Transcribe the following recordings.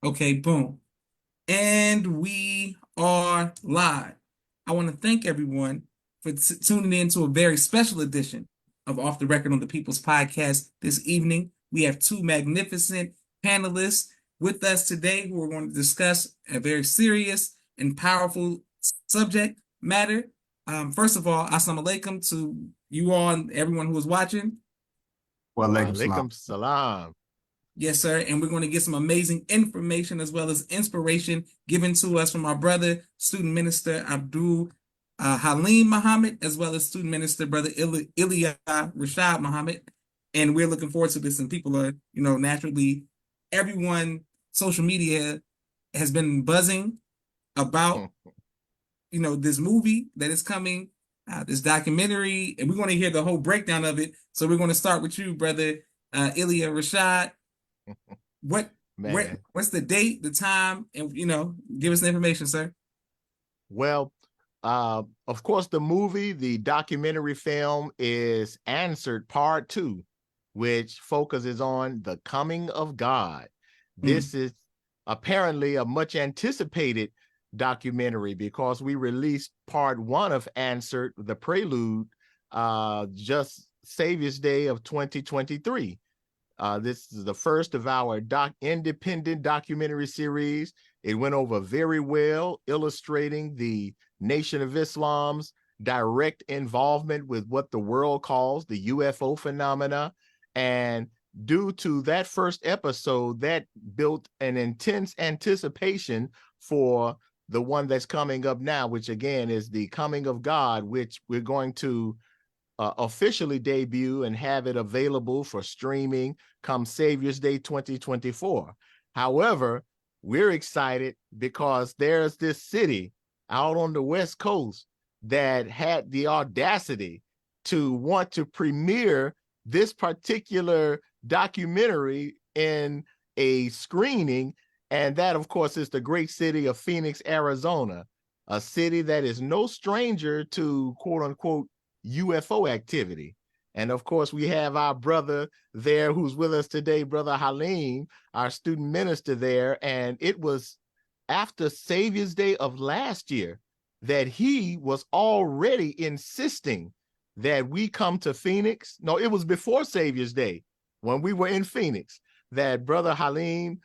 Okay, boom. And we are live. I want to thank everyone for tuning in to a very special edition of Off the Record on the People's Podcast this evening. We have two magnificent panelists with us today who are going to discuss a very serious and powerful subject matter. First of all, assalamu alaikum to you all and everyone who is watching. Wa Wa alaikum salam. alaikum salam. Yes, sir. And we're going to get some amazing information as well as inspiration given to us from our brother, student minister Abdul Halim Muhammad, as well as student minister brother Illia Rashad Muhammad. And we're looking forward to this. And people are, naturally, everyone, social media has been buzzing about, this movie that is coming, this documentary, and we're going to hear the whole breakdown of it. So we're going to start with you, brother Illia Rashad. What's the date, the time, and give us the information, sir. Well, of course, the documentary film is Answered Part 2, which focuses on the coming of God. This is apparently a much anticipated documentary because we released Part 1 of Answered, the prelude, just Savior's Day of 2023. This is the first of our independent documentary series. It went over very well, illustrating the Nation of Islam's direct involvement with what the world calls the UFO phenomena. And due to that first episode, that built an intense anticipation for the one that's coming up now, which again is the coming of God, which we're going to officially debut and have it available for streaming come Savior's Day 2024. However, we're excited because there's this city out on the West Coast that had the audacity to want to premiere this particular documentary in a screening. And that, of course, is the great city of Phoenix, Arizona, a city that is no stranger to quote unquote UFO activity. And of course, we have our brother there who's with us today, Brother Halim, our student minister there. And it was after Savior's Day of last year that he was already insisting that we come to Phoenix. No, it was before Savior's Day when we were in Phoenix that Brother Halim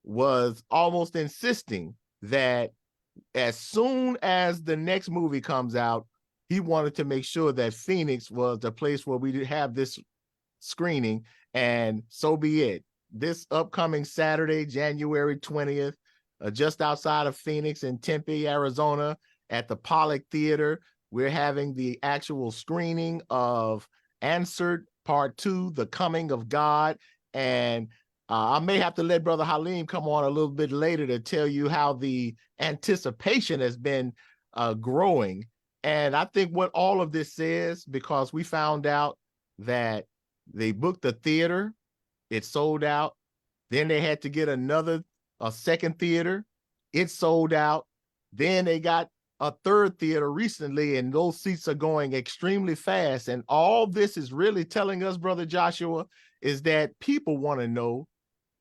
was almost insisting that as soon as the next movie comes out, he wanted to make sure that Phoenix was the place where we have this screening, and so be it. This upcoming Saturday, January 20th, just outside of Phoenix in Tempe, Arizona, at the Pollock Theater, we're having the actual screening of Answered Part 2, The Coming of God. And I may have to let Brother Halim come on a little bit later to tell you how the anticipation has been growing. And I think what all of this says, because we found out that they booked the theater, it sold out. Then they had to get a second theater, it sold out. Then they got a third theater recently, and those seats are going extremely fast. And all this is really telling us, Brother Joshua, is that people want to know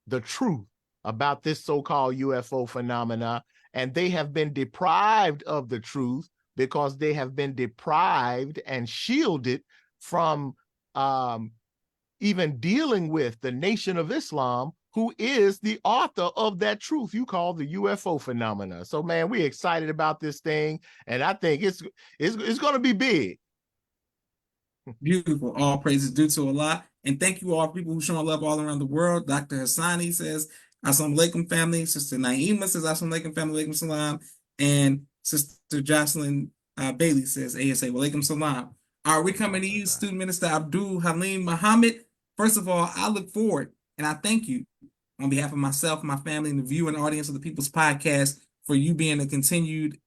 the truth about this so-called UFO phenomena, and they have been deprived of the truth because they have been deprived and shielded from even dealing with the Nation of Islam, who is the author of that truth you call the UFO phenomena. So, man, we're excited about this thing, and I think it's going to be big. Beautiful. All praises due to Allah. And thank you all people who showing love all around the world. Dr. Hassani says, Assalamu alaikum, family. Sister Naima says, Assalamu alaikum, family. Alaikum salam. And Sister Jocelyn Bailey says, ASA, walaikum salam. All right, we're coming to you, Student Minister Abdul Halim Muhammad. First of all, I look forward and I thank you on behalf of myself, my family, and the viewing audience of the People's Podcast for you being a continued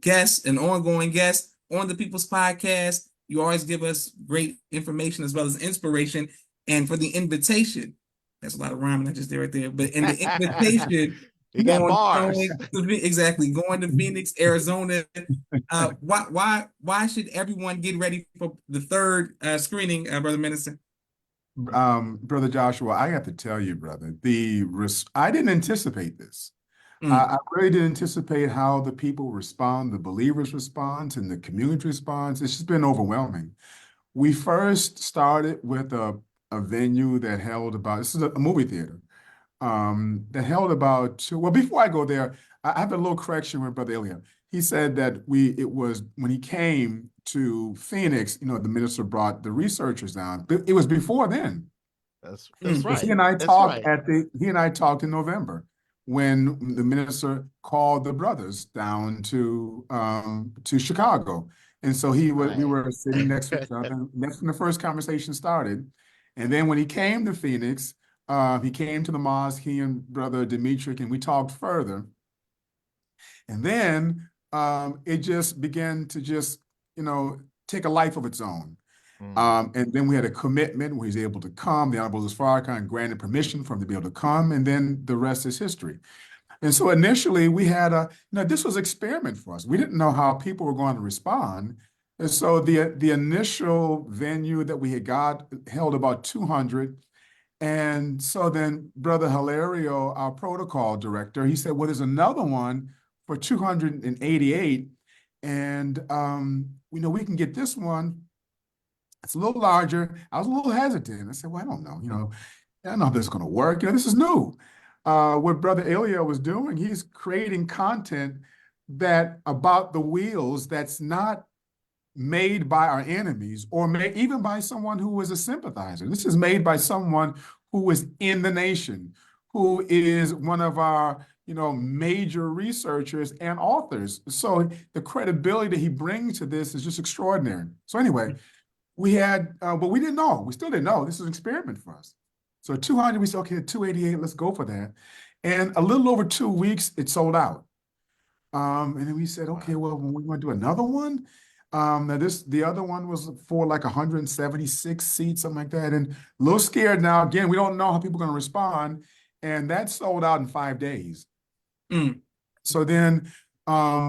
guest, an ongoing guest on the People's Podcast. You always give us great information as well as inspiration. And for the invitation, that's a lot of rhyming I just did right there. But in the invitation, you got bars. Going to Phoenix, Arizona. Why should everyone get ready for the third screening, Brother Minister? Brother Joshua, I have to tell you, brother, I didn't anticipate this. Mm, I really didn't anticipate how the people respond, the believers respond, and the community responds. It's just been overwhelming. We first started with a venue that held about, this is a movie theater, that held about two. Well, before I go there, I have a little correction with Brother Illia. He said that it was when he came to Phoenix, the minister brought the researchers down. But it was before then. That's mm, Because right. That's right. he and I talked in November when the minister called the brothers down to Chicago. And so we Right. were sitting next to each other. And that's when the first conversation started. And then when he came to Phoenix, he came to the mosque, he and Brother Dimitri, and we talked further. And then it just began to take a life of its own. Mm, And then we had a commitment where he's able to come. The Honorable Farrakhan granted permission for him to be able to come, and then the rest is history. And so initially we had this was an experiment for us. We didn't know how people were going to respond. And so the initial venue that we had got held about 200. And so then Brother Hilario, our protocol director, he said, well, there's another one for 288. And we can get this one. It's a little larger. I was a little hesitant. I said, well, I don't know. I don't know if this is going to work. This is new. What Brother Illia was doing, he's creating content that about the wheels that's not made by our enemies or made even by someone who is a sympathizer. This is made by someone who is in the nation, who is one of our major researchers and authors. So the credibility that he brings to this is just extraordinary. So anyway, but we didn't know. We still didn't know. This is an experiment for us. So 200, we said, okay, 288, let's go for that. And a little over 2 weeks, it sold out. And then we said, okay, wow. well, when we want to do another one, now the other one was for like 176 seats, something like that. And a little scared now. Again, we don't know how people are going to respond. And that sold out in 5 days. mm. So then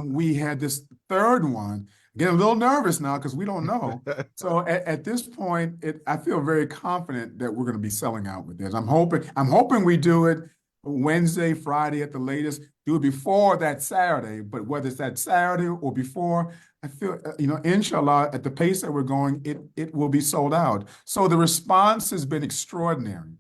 we had this third one. Getting a little nervous now because we don't know. So at this point, I feel very confident that we're going to be selling out with this. I'm hoping we do it Wednesday, Friday at the latest. Do it before that Saturday, but whether it's that Saturday or before, I feel inshallah, at the pace that we're going, it will be sold out. So the response has been extraordinary.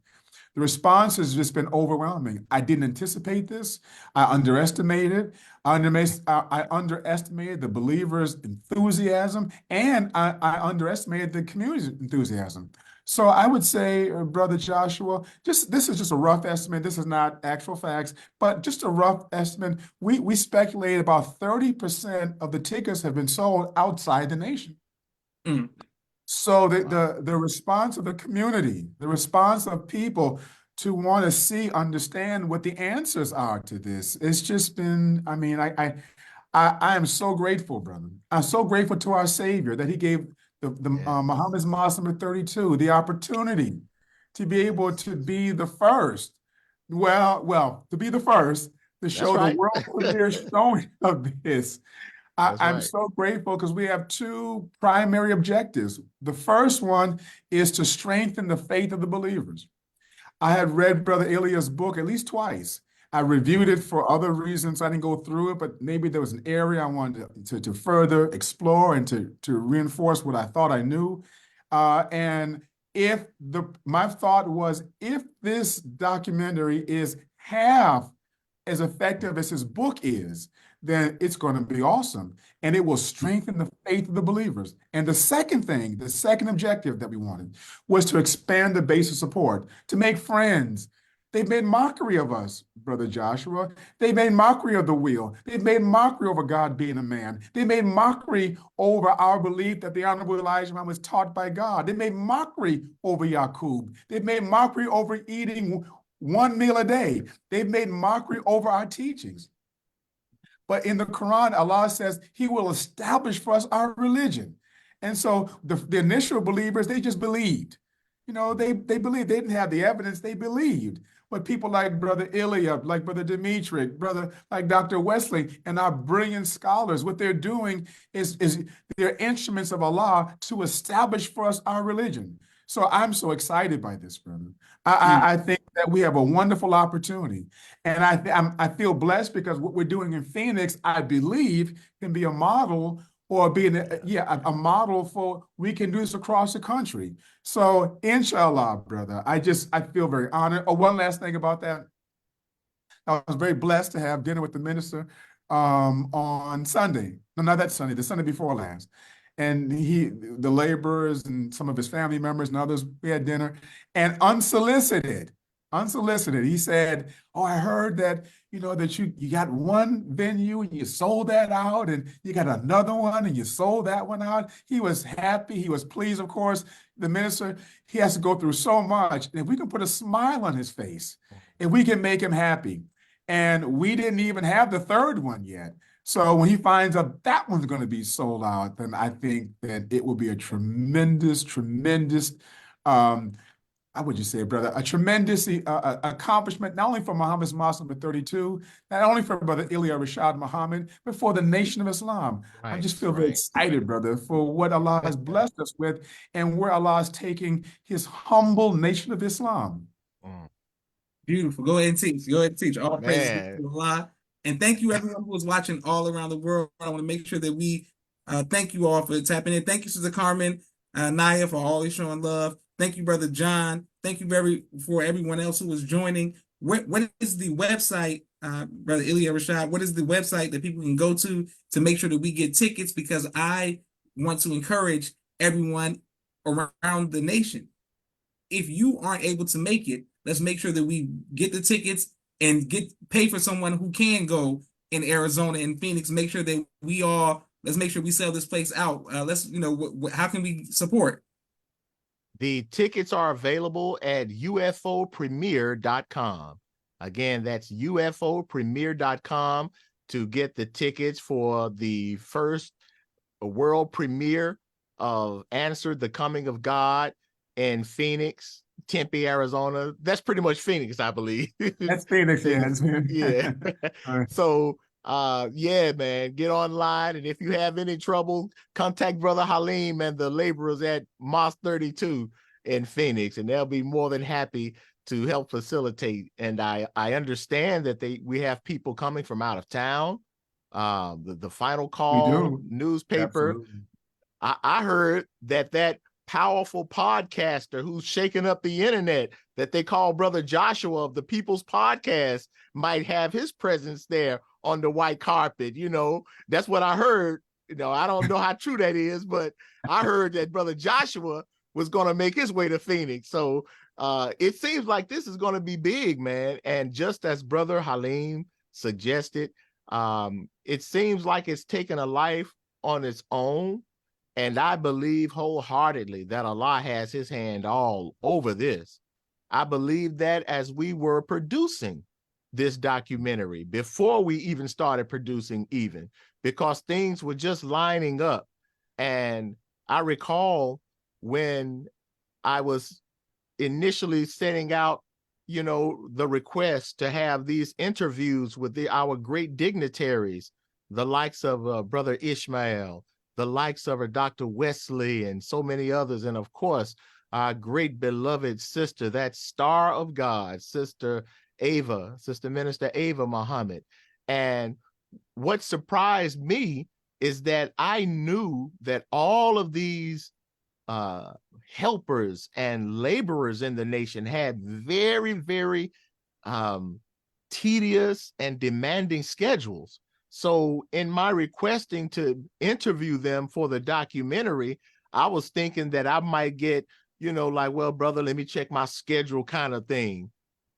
The response has just been overwhelming. I didn't anticipate this. I underestimated. I underestimated the believers' enthusiasm, and I underestimated the community's enthusiasm. So I would say, Brother Joshua, this is just a rough estimate. This is not actual facts, but just a rough estimate. We speculate about 30% of the tickets have been sold outside the nation. Mm. So Wow. the response of the community, the response of people to want to understand what the answers are to this, it's just been, I mean, I am so grateful, brother. I'm so grateful to our Savior that He gave the Yes. Muhammad's Muslim at 32 the opportunity to be able Yes. to be the first. To be the first to That's show the right. world premiere showing of this. That's I'm right. so grateful because we have two primary objectives. The first one is to strengthen the faith of the believers. I had read Brother Illia's book at least twice. I reviewed it Mm, for other reasons. I didn't go through it, but maybe there was an area I wanted to further explore and to reinforce what I thought I knew. And my thought was, if this documentary is half as effective as his book is, then it's going to be awesome. And it will strengthen the faith of the believers. And the second objective that we wanted was to expand the base of support, to make friends. They've made mockery of us, Brother Joshua. They made mockery of the wheel. They made mockery over God being a man. They made mockery over our belief that the Honorable Elijah Muhammad was taught by God. They made mockery over Yaqub. They made mockery over eating one meal a day. They've made mockery over our teachings. But in the Quran, Allah says He will establish for us our religion. And so the initial believers, they just believed. They believed. They didn't have the evidence, they believed. But people like Brother Illia, like Brother Dimitri, brother like Dr. Wesley, and our brilliant scholars, what they're doing is they're instruments of Allah to establish for us our religion. So I'm so excited by this, brother. Mm. I think that we have a wonderful opportunity, and I feel blessed because what we're doing in Phoenix, I believe, can be a model or be a model for we can do this across the country. So inshallah, brother, I feel very honored. Oh, one last thing about that. I was very blessed to have dinner with the minister on Sunday. No, not that Sunday, the Sunday before last. And the laborers and some of his family members and others, we had dinner. And unsolicited, he said, "Oh, I heard that, that you got one venue and you sold that out, and you got another one and you sold that one out." He was happy. He was pleased, of course. The minister, he has to go through so much. And if we can put a smile on his face, if we can make him happy, and we didn't even have the third one yet. So when he finds out that one's going to be sold out, then I think that it will be a tremendous, how would you say, brother, a tremendous accomplishment, not only for Muhammad's Muslim at 32, not only for brother Illia Rashad Muhammad, but for the nation of Islam. I just feel very excited, brother, for what Allah has blessed us with and where Allah is taking his humble nation of Islam. Beautiful. Go ahead and teach. Go ahead and teach. All praise Man. to Allah. And thank you, everyone who was watching all around the world. I want to make sure that we thank you all for tapping in. Thank you, Sister Carmen, Naya, for always showing love. Thank you, Brother John. Thank you for everyone else who was joining. What is the website, Brother Illia Rashad? What is the website that people can go to make sure that we get tickets? Because I want to encourage everyone around the nation. If you aren't able to make it, let's make sure that we get the tickets and pay for someone who can go in Arizona and Phoenix. Make sure that let's make sure we sell this place out. How can we support? The tickets are available at ufopremiere.com. Again, that's ufopremiere.com to get the tickets for the first world premiere of Answered the Coming of God in Phoenix, Tempe, Arizona. That's pretty much Phoenix, I believe. That's Phoenix, yeah. Yeah. Right. So yeah, man, get online, and if you have any trouble, contact Brother Halim and the laborers at Mosque 32 in Phoenix, and they'll be more than happy to help facilitate. And I understand that we have people coming from out of town. The Final Call newspaper. Absolutely. I heard that powerful podcaster who's shaking up the internet that they call Brother Joshua of the People's Podcast might have his presence there on the white carpet. That's what I heard. I don't know how true that is, but I heard that Brother Joshua was going to make his way to Phoenix. So it seems like this is going to be big, man. And just as Brother Halim suggested, it seems like it's taken a life on its own. And I believe wholeheartedly that Allah has his hand all over this. I believe that as we were producing this documentary, before we even started producing because things were just lining up. And I recall when I was initially setting out, the request to have these interviews with our great dignitaries, the likes of Brother Ishmael, the likes of Dr. Wesley, and so many others. And of course, our great beloved sister, that star of God, Sister Minister Ava Muhammad. And what surprised me is that I knew that all of these helpers and laborers in the nation had very, very tedious and demanding schedules. So in my requesting to interview them for the documentary, I was thinking that I might get, well, brother, let me check my schedule kind of thing.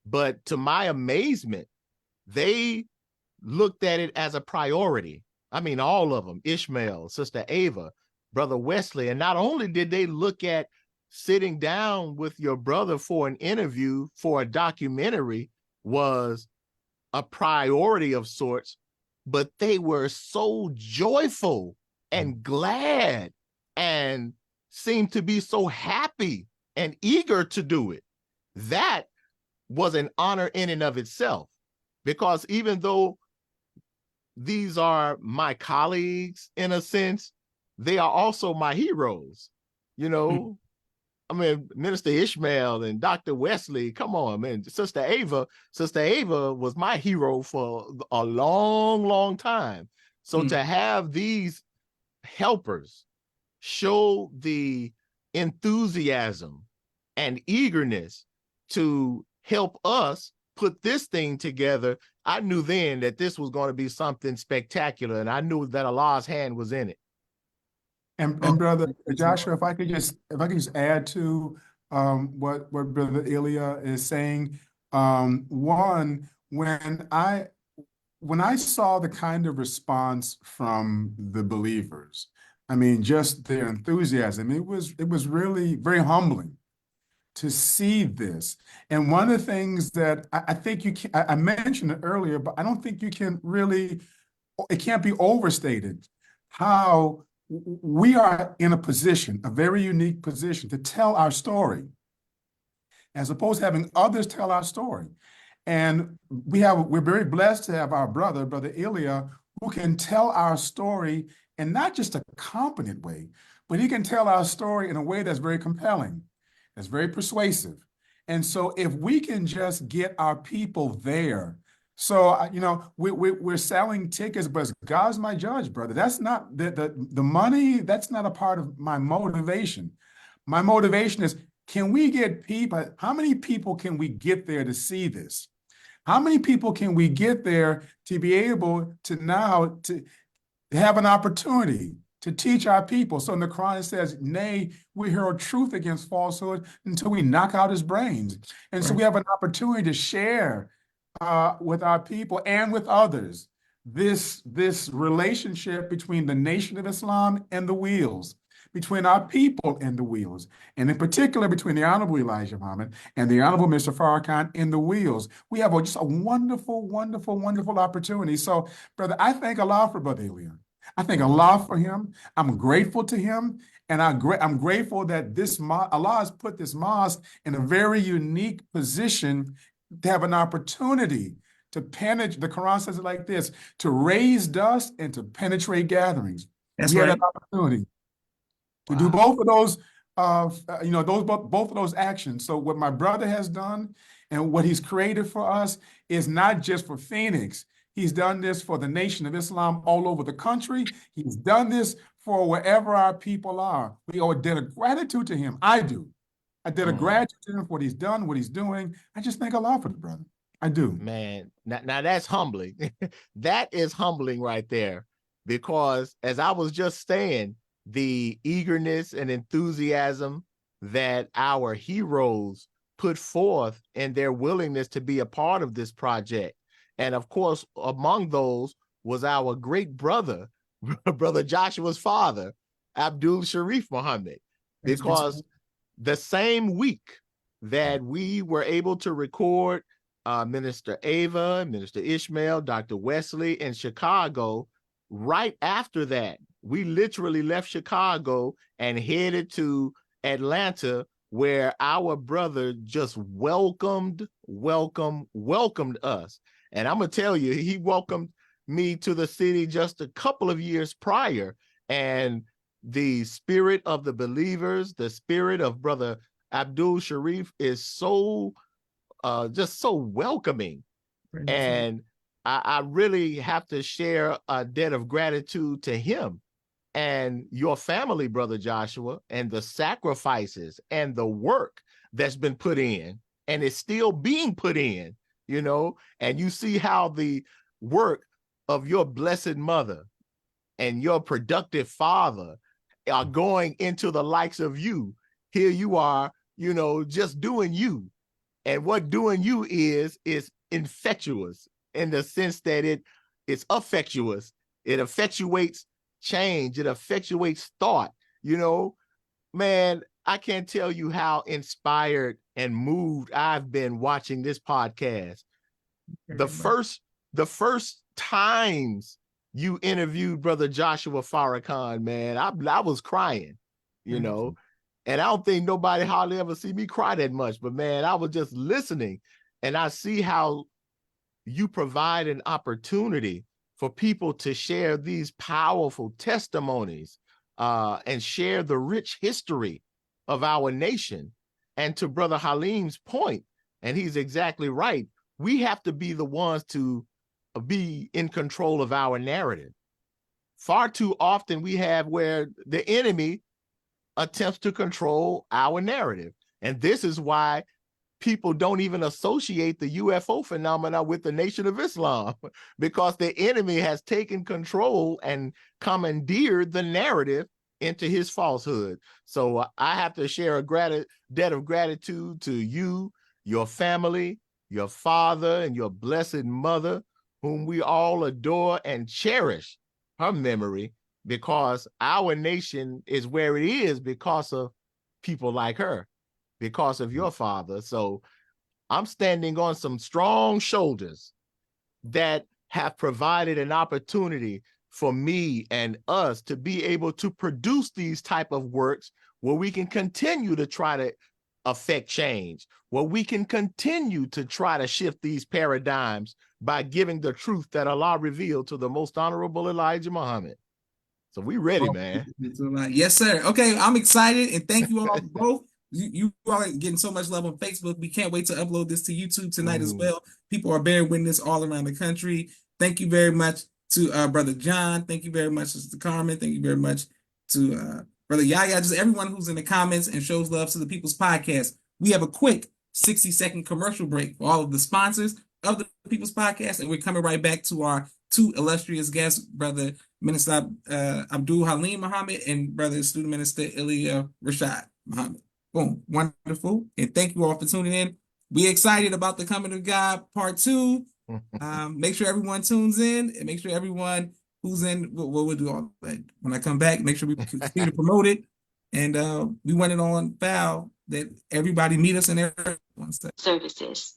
But to my amazement, they looked at it as a priority. I mean, all of them, Ishmael, Sister Ava, Brother Wesley. And not only did they look at sitting down with your brother for an interview for a documentary was a priority of sorts, but they were so joyful and glad and seemed to be so happy and eager to do it. That was an honor in and of itself, because even though these are my colleagues in a sense, they are also my heroes. I mean, Minister Ishmael and Dr. Wesley, come on, man. Sister Ava was my hero for a long, long time. So to have these helpers show the enthusiasm and eagerness to help us put this thing together, I knew then that this was going to be something spectacular, and I knew that Allah's hand was in it. And Brother Joshua, if I could just add to what Brother Illia is saying. One, when I saw the kind of response from the believers, I mean, just their enthusiasm, it was really very humbling to see this. And one of the things that I think I mentioned it earlier, but I don't think you can really, it can't be overstated how we are in a position, a very unique position, to tell our story, as opposed to having others tell our story. And we're very blessed to have our brother Illia, who can tell our story in not just a competent way, but he can tell our story in a way that's very compelling, that's very persuasive. And so if we can just get our people there, so we're selling tickets, but God's my judge, brother. That's not the money. That's not a part of my motivation. My motivation is, can we get people? How many people can we get there to see this? How many people can we get there to be able to now to have an opportunity to teach our people? So in the Quran it says, nay, we hear truth against falsehood until we knock out his brains. And so we have an opportunity to share with our people and with others this relationship between the Nation of Islam and the wheels, between our people and the wheels, and in particular between the Honorable Elijah Muhammad and the Honorable Mr. Farrakhan in the wheels. We have just a wonderful, wonderful, wonderful opportunity. So, brother, I thank Allah for Brother Illia. I thank Allah for him. I'm grateful to him. And I'm grateful that Allah has put this mosque in a very unique position to have an opportunity to penetrate. The Quran says it like this: to raise dust and to penetrate gatherings. That's we right. had an opportunity to do both of those, both of those actions. So what my brother has done and what he's created for us is not just for Phoenix. He's done this for the Nation of Islam all over the country. He's done this for wherever our people are. We owe a debt of gratitude to him. I do. I did a gratitude to him for what he's done, what he's doing. I just thank Allah for the brother. I do. Man, now that's humbling. That is humbling right there, because as I was just saying, the eagerness and enthusiasm that our heroes put forth and their willingness to be a part of this project. And of course, among those was our great brother, Brother Joshua's father, Abdul Sharif Muhammad, because the same week that we were able to record Minister Ava, Minister Ishmael, Dr. Wesley in Chicago, right after that, we literally left Chicago and headed to Atlanta, where our brother just welcomed us. And I'm going to tell you, he welcomed me to the city just a couple of years prior. And the spirit of the believers, the spirit of Brother Abdul Sharif is so, just so welcoming. And I really have to share a debt of gratitude to him and your family, Brother Joshua, and the sacrifices and the work that's been put in and is still being put in, you know, and you see how the work of your blessed mother and your productive father are going into the likes of you. Here you are, you know, just doing you. And what doing you is infectious in the sense that it's effectuous. It effectuates change. It effectuates thought. You know, man, I can't tell you how inspired and moved I've been watching this podcast. The first times you interviewed Brother Joshua Farrakhan, man, I was crying, you know, and I don't think nobody hardly ever see me cry that much, but man, I was just listening, and I see how you provide an opportunity for people to share these powerful testimonies and share the rich history of our nation. And to Brother Halim's point, and he's exactly right, we have to be the ones to be in control of our narrative. Far too often we have where the enemy attempts to control our narrative. And this is why people don't even associate the UFO phenomena with the Nation of Islam, because the enemy has taken control and commandeered the narrative into his falsehood. So I have to share a debt of gratitude to you, your family, your father, and your blessed mother, whom we all adore and cherish her memory, because our nation is where it is because of people like her, because of your father. So I'm standing on some strong shoulders that have provided an opportunity for me and us to be able to produce these type of works where we can continue to try to affect change, where we can continue to try to shift these paradigms by giving the truth that Allah revealed to the most honorable Elijah Muhammad. So we ready, man. Yes, sir. Okay, I'm excited, and thank you all both. You all are getting so much love on Facebook. We can't wait to upload this to YouTube tonight as well. People are bearing witness all around the country. Thank you very much to Brother John. Thank you very much, Sister Carmen. Thank you very much to Brother Yaya. Just everyone who's in the comments and shows love to the People's Podcast. We have a quick 60-second commercial break for all of the sponsors of the People's Podcast, and we're coming right back to our two illustrious guests, Brother Minister Abdul Halim Muhammad and Brother Student Minister Illia Rashad Muhammad. Boom. Wonderful. And thank you all for tuning in. We're excited about the Coming of God Part 2. Make sure everyone tunes in, and make sure everyone who's in, we'll do all that. When I come back, make sure we continue to promote it. And we want it on file that everybody meet us in there. Services.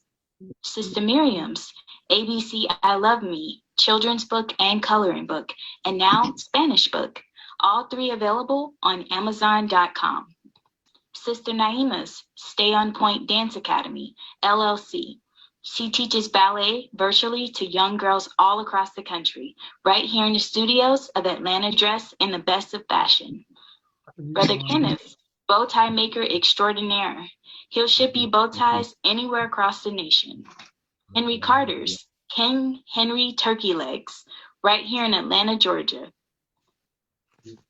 Sister Miriam's ABC I Love Me children's book and coloring book, and now Spanish book, all three available on Amazon.com. Sister Naima's Stay on Point Dance Academy, LLC. She teaches ballet virtually to young girls all across the country, right here in the studios of Atlanta Dress in the best of fashion. Brother Kenneth, bow tie maker extraordinaire. He'll ship you bow ties anywhere across the nation. Henry Carter's King Henry Turkey Legs, right here in Atlanta, Georgia.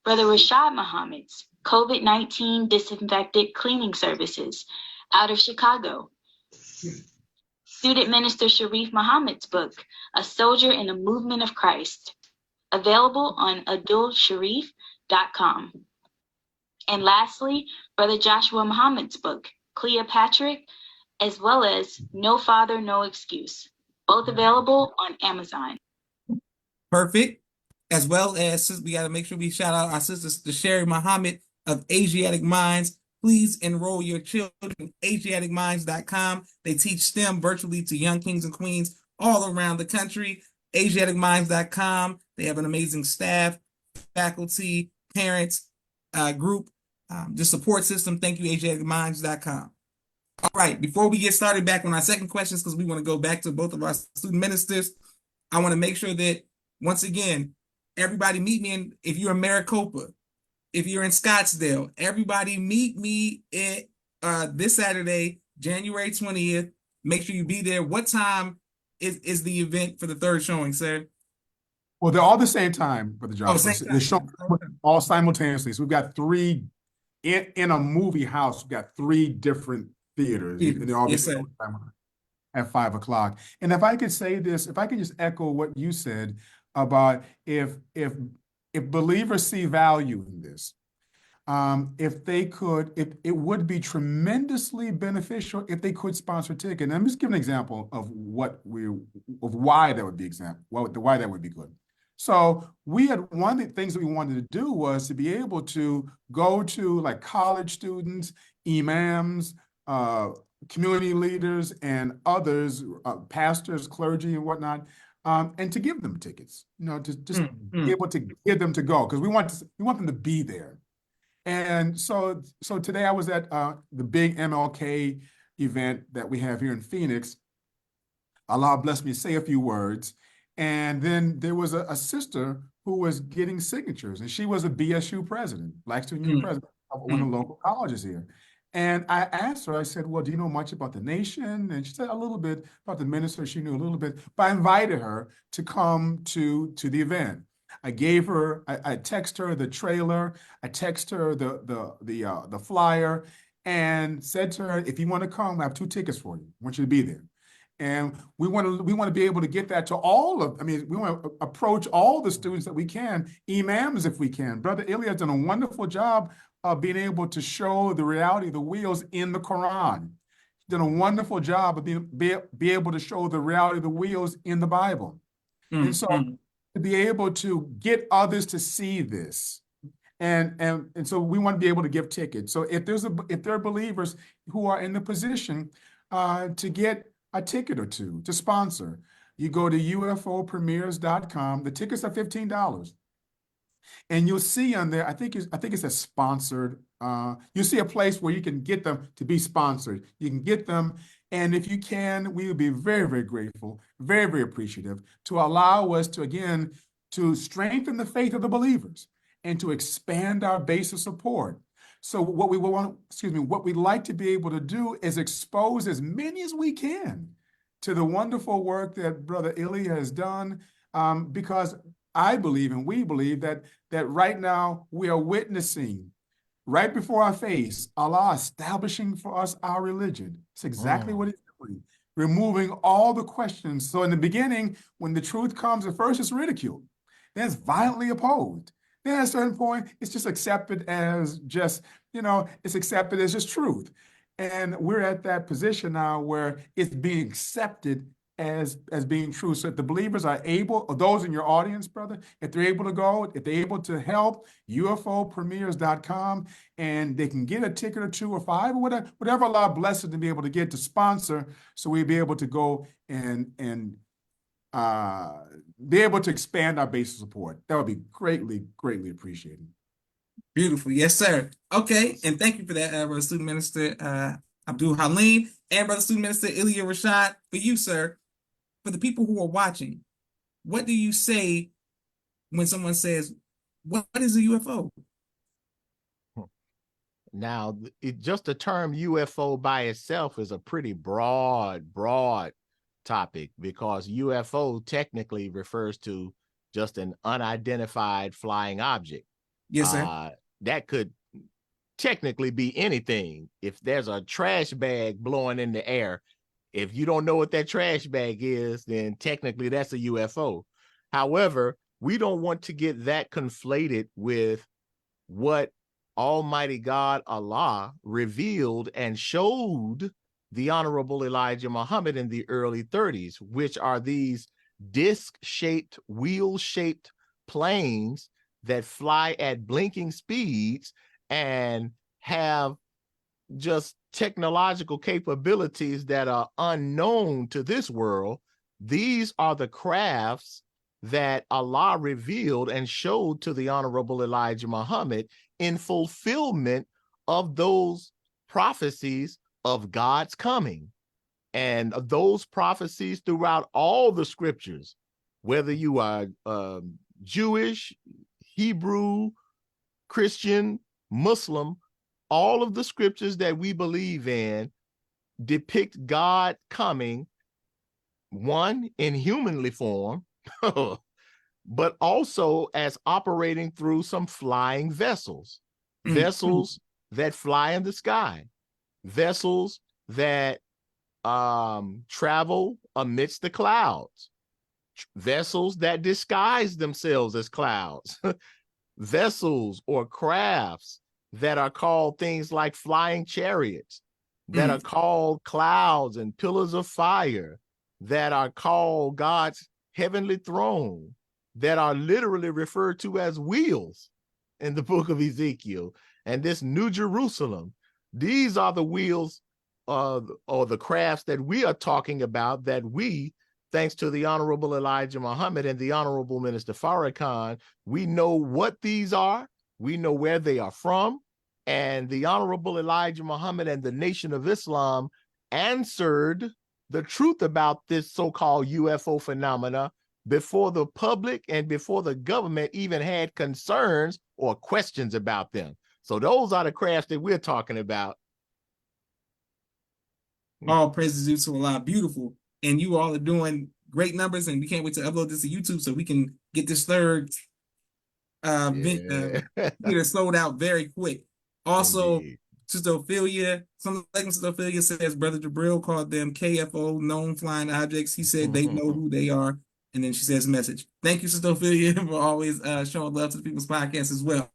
Brother Rashad Muhammad's COVID-19 disinfected cleaning services out of Chicago. Student Minister Sharif Muhammad's book, A Soldier in the Movement of Christ, available on adulsharif.com. And lastly, Brother Joshua Muhammad's book, Cleopatra, as well as No Father, No Excuse, both available on Amazon. Perfect. As well as, we got to make sure we shout out our sister Sherry Muhammad of Asiatic Minds. Please enroll your children at AsiaticMinds.com. They teach STEM virtually to young kings and queens all around the country. AsiaticMinds.com. They have an amazing staff, faculty, parents, group, the support system. Thank you, AsiaticMinds.com. All right, before we get started back on our second questions, because we want to go back to both of our student ministers, I want to make sure that, once again, everybody meet me if you're in Maricopa, if you're in Scottsdale, everybody meet me at this Saturday, January 20th. Make sure you be there. What time is the event for the third showing, sir? Well, they're all the same time, Brother Joshua. Same They're shown all simultaneously. So we've got three in a movie house. We've got three different theaters. And they're all Yes, sir. At 5 o'clock. And if I could say this, if I could just echo what you said about if believers see value in this, if they could, it would be tremendously beneficial if they could sponsor a ticket. And I'm just giving an example of why that would be why that would be good. So one of the things that we wanted to do was to be able to go to like college students, imams, community leaders, and others, pastors, clergy, and whatnot, and to give them tickets. To just be able to get them to go, because we want them to be there. And so today I was at the big MLK event that we have here in Phoenix. Allah bless me to say a few words. And then there was a sister who was getting signatures, and she was a BSU president, Black Student Union president. of one of the local colleges here. And I asked her, I said, well, do you know much about the nation? And she said a little bit about the minister. She knew a little bit, but I invited her to come to the event. I gave her, I text her the trailer, I text her the flyer, and said to her, if you want to come, I have 2 tickets for you. I want you to be there. And we want to be able to get that to all of, I mean, we want to approach all the students that we can, imams if we can. Brother Illia has done a wonderful job of being able to show the reality of the wheels in the Quran. He's done a wonderful job of be able to show the reality of the wheels in the Bible. And so to be able to get others to see this, and so we want to be able to give tickets. So if there are believers who are in the position to get a ticket or 2 to sponsor, you go to ufopremiers.com. The tickets are $15. And you'll see on there, I think it's a sponsored, you'll see a place where you can get them to be sponsored. You can get them, and if you can, we would be very, very grateful, very, very appreciative to allow us to, again, to strengthen the faith of the believers and to expand our base of support. So what we'd like to be able to do is expose as many as we can to the wonderful work that Brother Illia has done, because I believe and we believe that right now we are witnessing right before our face Allah establishing for us our religion. It's exactly what he's doing, removing all the questions. So in the beginning, when the truth comes, at first it's ridiculed, then it's violently opposed. Then at a certain point, it's just accepted as just, it's accepted as just truth. And we're at that position now where it's being accepted as being true. So if the believers are able, or those in your audience, brother, if they're able to go, if they're able to help, ufopremiers.com, and they can get a ticket or 2 or 5 or whatever Allah blesses to be able to get to sponsor, so we'll be able to go and be able to expand our base of support. That would be greatly, greatly appreciated. Beautiful. Yes, sir. Okay. And thank you for that, Brother Student Minister Abdul Halim, and Brother Student Minister Illia Rashad. For you, sir, for the people who are watching, what do you say when someone says, what is a UFO? Now, just the term UFO by itself is a pretty broad topic, because UFO technically refers to just an unidentified flying object. Yes, sir. That could technically be anything. If there's a trash bag blowing in the air, if you don't know what that trash bag is, then technically that's a UFO. However, we don't want to get that conflated with what Almighty God Allah revealed and showed the Honorable Elijah Muhammad in the early 30s, which are these disc-shaped, wheel-shaped planes that fly at blinking speeds and have just technological capabilities that are unknown to this world. These are the crafts that Allah revealed and showed to the Honorable Elijah Muhammad in fulfillment of those prophecies of God's coming. And those prophecies throughout all the scriptures, whether you are Jewish, Hebrew, Christian, Muslim, all of the scriptures that we believe in depict God coming, one, in humanly form, but also as operating through some flying vessels, vessels that fly in the sky, vessels that travel amidst the clouds, vessels that disguise themselves as clouds, vessels or crafts that are called things like flying chariots, that are called clouds and pillars of fire, that are called God's heavenly throne, that are literally referred to as wheels in the book of Ezekiel. And this New Jerusalem, these are the wheels or the crafts that we are talking about, that we, thanks to the Honorable Elijah Muhammad and the Honorable Minister Farrakhan, we know what these are, we know where they are from, and the Honorable Elijah Muhammad and the Nation of Islam answered the truth about this so-called UFO phenomena before the public and before the government even had concerns or questions about them. So those are the crafts that we're talking about. All praises due to Allah. Beautiful. And you all are doing great numbers, and we can't wait to upload this to YouTube so we can get this third Yeah. get it sold out very quick. Also, Indeed. Sister Ophelia, something like Sister Ophelia says, Brother Jabril called them KFO, known flying objects. He said they know who they are. And then she says, message. Thank you, Sister Ophelia, for always showing love to the people's podcast as well.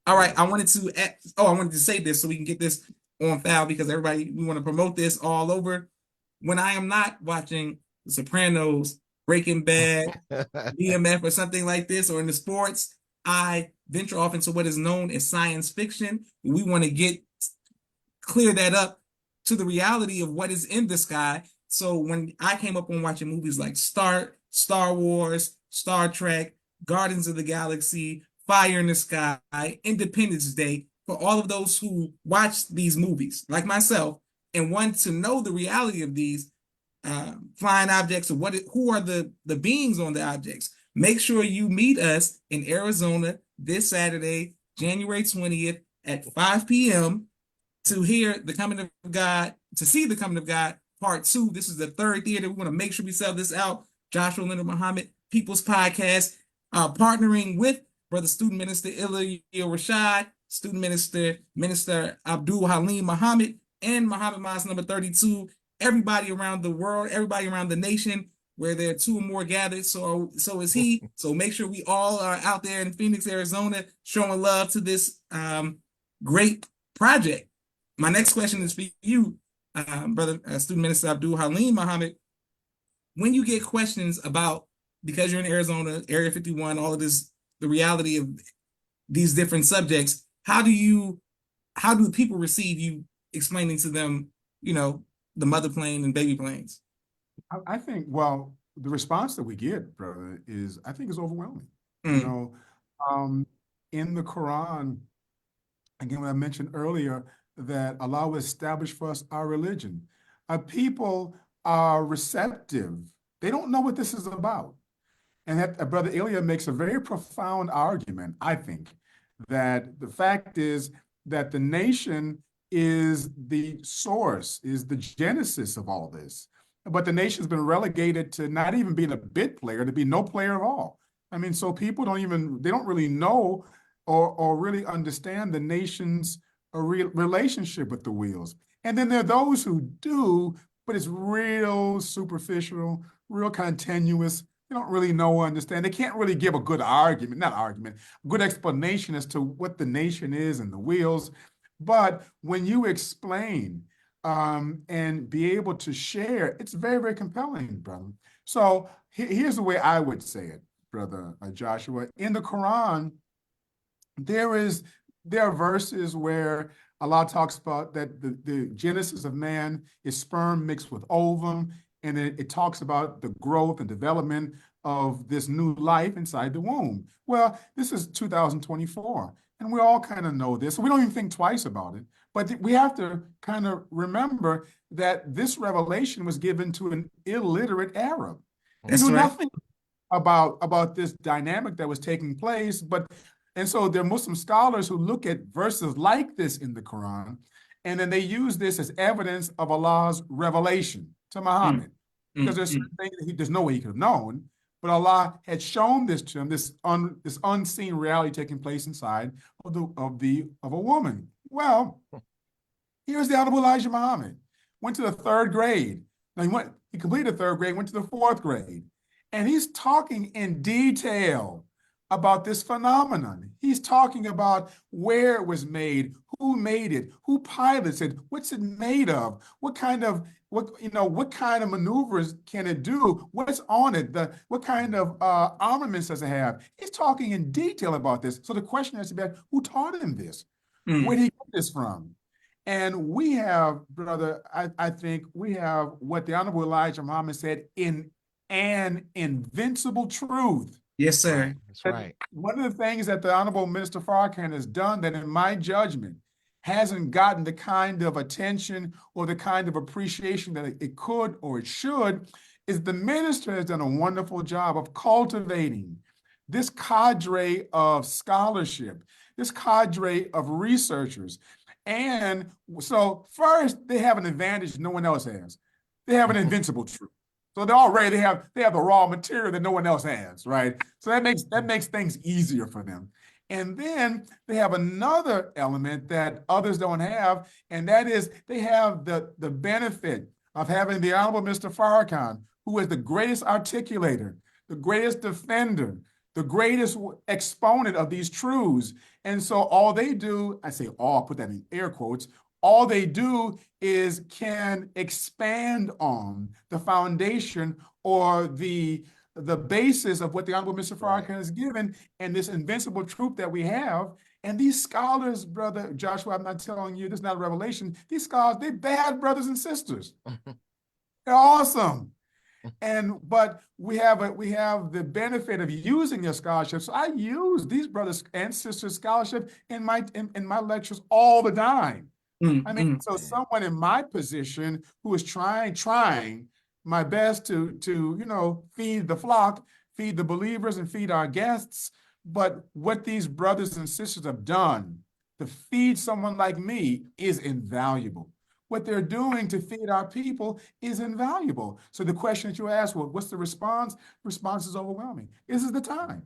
All right, I wanted to say this so we can get this on file because we want to promote this all over. When I am not watching The Sopranos, Breaking Bad, BMF, or something like this, or in the sports, I venture off into what is known as science fiction. We want to clear that up to the reality of what is in the sky. So when I came up on watching movies like Star Wars, Star Trek, Guardians of the Galaxy, Fire in the Sky, Independence Day, for all of those who watch these movies, like myself, and want to know the reality of these flying objects, or who are the beings on the objects, make sure you meet us in Arizona this Saturday, January 20th at 5 p.m. to hear the coming of God, to see the coming of God part 2. This is the third theater. We want to make sure we sell this out. Joshua Leonard Muhammad, People's Podcast, partnering with Brother Student Minister Illia Rashad, Student Minister Abdul Halim Muhammad, and Muhammad Mas number 32. Everybody around the world, everybody around the nation, where there are two or more gathered, so is he. So make sure we all are out there in Phoenix, Arizona, showing love to this great project. My next question is for you, Brother Student Minister Abdul Halim Muhammad. When you get questions about, because you're in Arizona, Area 51, all of this, the reality of these different subjects, how do people receive you explaining to them, the mother plane and baby planes? I think, well, the response that we get, brother, I think is overwhelming. In the Quran, again, what I mentioned earlier, that Allah will establish for us our religion. People are receptive. They don't know what this is about. And that Brother Illia makes a very profound argument, I think, that the fact is that the nation is the source, is the genesis of all this. But the nation's been relegated to not even being a bit player, to be no player at all. I mean, so people they don't really know or really understand the nation's relationship with the wheels. And then there are those who do, but it's real superficial, real kind of tenuous. They don't really know or understand. They can't really give a good good explanation as to what the nation is and the wheels. But when you explain and be able to share, it's very, very compelling, brother. So here's the way I would say it, Brother Joshua. In the Quran, there are verses where Allah talks about that the genesis of man is sperm mixed with ovum, and it talks about the growth and development of this new life inside the womb. Well, this is 2024, and we all kind of know this. So we don't even think twice about it. But we have to kind of remember that this revelation was given to an illiterate Arab. They knew nothing about this dynamic that was taking place. And so there are Muslim scholars who look at verses like this in the Quran, and then they use this as evidence of Allah's revelation to Muhammad. Because there's certain things that there's no way he could have known, but Allah had shown this to him, this unseen reality taking place inside of a woman. Well, here's the Honorable Elijah Muhammad. Went to the 3rd grade. Now he completed the 3rd grade, went to the 4th grade. And he's talking in detail about this phenomenon. He's talking about where it was made, who made it, who pilots it, what's it made of, what kind of maneuvers can it do, what's on it, what kind of armaments does it have. He's talking in detail about this. So the question has to be, who taught him this? Where did he get this from? And we have, brother, I think we have what the Honorable Elijah Muhammad said in an invincible truth. Yes, sir. Right. That's right. One of the things that the Honorable Minister Farrakhan has done that, in my judgment, hasn't gotten the kind of attention or the kind of appreciation that it could or it should, is the minister has done a wonderful job of cultivating this cadre of scholarship, this cadre of researchers. And so first, they have an advantage no one else has. They have an invincible truth. So they have the raw material that no one else has, right? So that makes things easier for them. And then they have another element that others don't have, and that is they have the benefit of having the Honorable Mr. Farrakhan, who is the greatest articulator, the greatest defender, the greatest exponent of these truths. And so all they do, I say all, put that in air quotes, all they do is can expand on the foundation or the basis of what the Honorable Mr. Farrakhan has given and this invincible truth that we have. And these scholars, Brother Joshua, I'm not telling you, this is not a revelation. These scholars, they're bad brothers and sisters. They're awesome. But we have the benefit of using their scholarship. So I use these brothers and sisters' scholarship in my lectures all the time. I mean, so someone in my position who is trying my best to feed the flock, feed the believers, and feed our guests. But what these brothers and sisters have done to feed someone like me is invaluable. What they're doing to feed our people is invaluable. So the question that you asked, well, what's the response? The response is overwhelming. This is the time.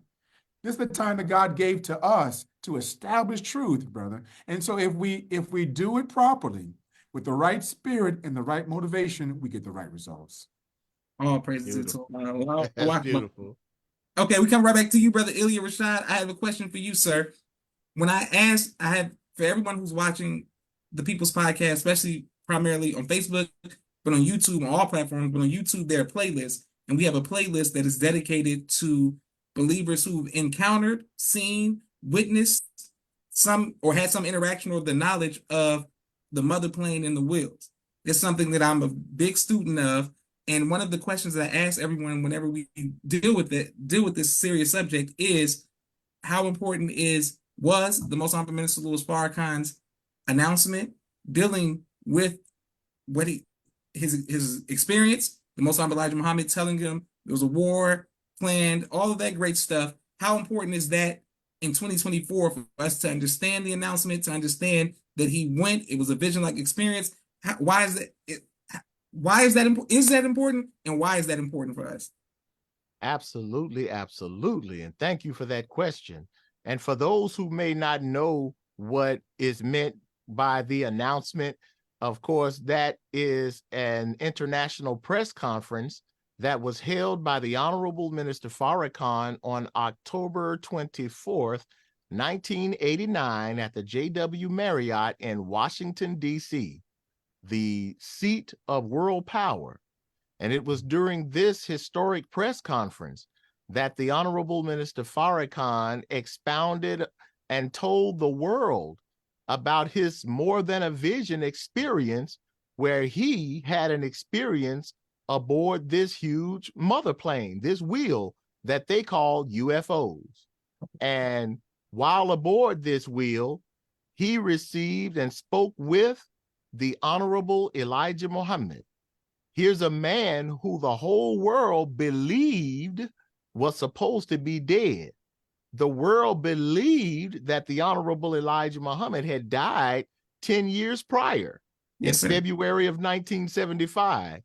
This is the time that God gave to us to establish truth, brother. And so if we do it properly, with the right spirit and the right motivation, we get the right results. All praises to Allah. That's beautiful. Okay, we come right back to you, Brother Illia Rashad. I have a question for you, sir. When I have for everyone who's watching the People's Podcast, especially primarily on Facebook, but on YouTube, on all platforms, but on YouTube, there are playlists. And we have a playlist that is dedicated to believers who've encountered, seen, witnessed some, or had some interaction or the knowledge of the mother plane and the wheels. It's something that I'm a big student of. And one of the questions that I ask everyone whenever we deal with this serious subject is how important was the Most Honorable Minister Louis Farrakhan's announcement dealing with what his experience, the Most Honorable Elijah Muhammad telling him there was a war planned, all of that great stuff. How important is that in 2024 for us to understand the announcement, to understand that he went, it was a vision-like experience? Why is that? Why is that important? Is that important? And why is that important for us? Absolutely, absolutely. And thank you for that question. And for those who may not know what is meant by the announcement, of course, that is an international press conference that was held by the Honorable Minister Farrakhan on October 24th, 1989 at the J.W. Marriott in Washington, D.C., the seat of world power. And it was during this historic press conference that the Honorable Minister Farrakhan expounded and told the world about his more than a vision experience, where he had an experience aboard this huge mother plane, this wheel that they called UFOs. And while aboard this wheel, he received and spoke with the Honorable Elijah Muhammad. Here's a man who the whole world believed was supposed to be dead. The world believed that the Honorable Elijah Muhammad had died 10 years prior, in February of 1975.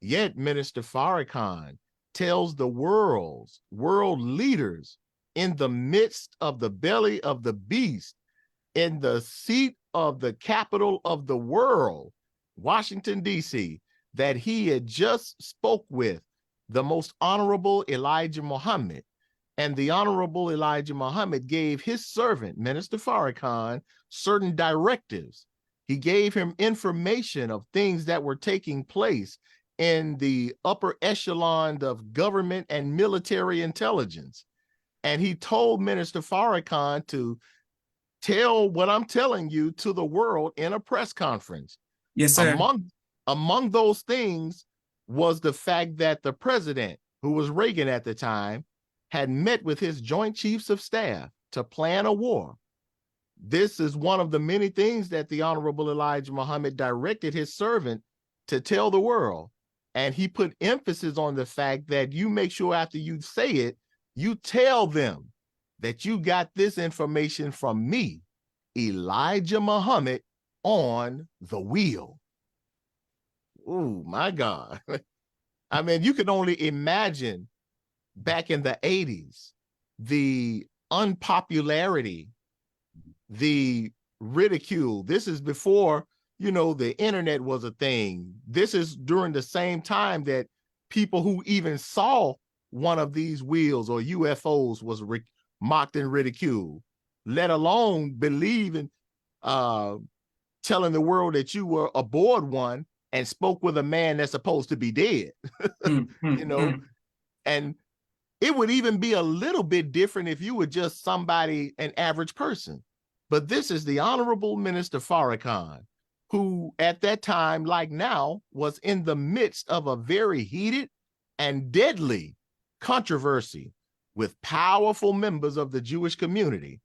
Yet Minister Farrakhan tells the world leaders, in the midst of the belly of the beast, in the seat of the capital of the world, Washington, D.C., that he had just spoke with the Most Honorable Elijah Muhammad. And the Honorable Elijah Muhammad gave his servant, Minister Farrakhan, certain directives. He gave him information of things that were taking place in the upper echelon of government and military intelligence. And he told Minister Farrakhan to tell what I'm telling you to the world in a press conference. Yes, sir. Among those things was the fact that the president, who was Reagan at the time, had met with his Joint Chiefs of Staff to plan a war. This is one of the many things that the Honorable Elijah Muhammad directed his servant to tell the world. And he put emphasis on the fact that you make sure after you say it, you tell them that you got this information from me, Elijah Muhammad, on the wheel. Oh my God. I mean, you can only imagine back in the 80s, the unpopularity, the ridicule. This is before, you know, the internet was a thing. This is during the same time that people who even saw one of these wheels or UFOs was mocked and ridiculed, let alone believe in telling the world that you were aboard one and spoke with a man that's supposed to be dead. You know, and it would even be a little bit different if you were just somebody, an average person. But this is the Honorable Minister Farrakhan, who at that time, like now, was in the midst of a very heated and deadly controversy with powerful members of the Jewish community